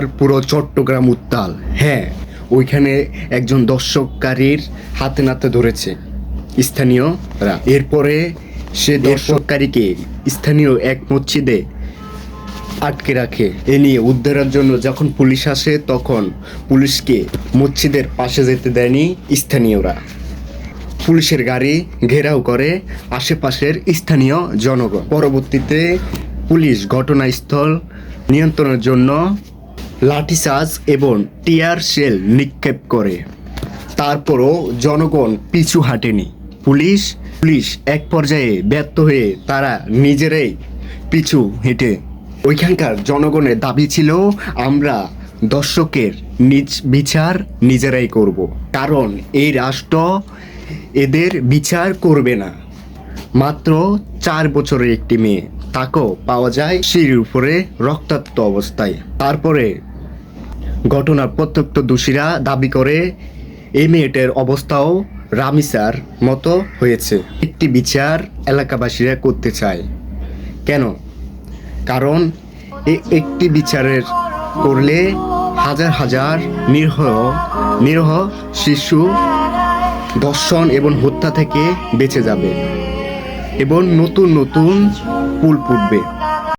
আর পুরো চট্টগ্রাম উত্তাল। হ্যাঁ, ওইখানে একজন দর্শককারীর হাতে নাতে ধরেছে স্থানীয়রা। এরপরে সে দর্শককারীকে স্থানীয় এক মসজিদে আটকে রাখে। এ নিয়ে উদ্ধারের জন্য যখন পুলিশ আসে তখন পুলিশকে মসজিদের পাশে যেতে দেয়নি স্থানীয়রা। পুলিশের গাড়ি ঘেরাও করে আশেপাশের স্থানীয় জনগণ। পরবর্তীতে পুলিশ ঘটনাস্থল নিয়ন্ত্রণের জন্য লাঠিচার্জ এবং টিয়ার শেল নিক্ষেপ করে। তারপরও জনগণ পিছু হাঁটেনি। পুলিশ এক পর্যায়ে ব্যর্থ হয়ে তারা নিজেরাই পিছু হেঁটে। ওইখানকার জনগণের দাবি ছিল, আমরা দর্শকের নিজ বিচার নিজেরাই করব, কারণ এই রাষ্ট্র এদের বিচার করবে না। মাত্র 4 বছরের একটি মেয়ে, তাকেও পাওয়া যায় সিঁড়ির উপরে রক্তাক্ত অবস্থায়। তারপরে ঘটনার প্রত্যক্ষদর্শীরা দাবি করে এই মেয়েটার অবস্থাও রামিসার মতো হয়েছে। একটি বিচার এলাকাবাসীরা করতে চায়। কেন? কারণ একটি বিচারের করলে হাজার হাজার নিরীহ শিশু ধর্ষণ এবং হত্যা থেকে বেঁচে যাবে এবং নতুন নতুন ফুল ফুটবে।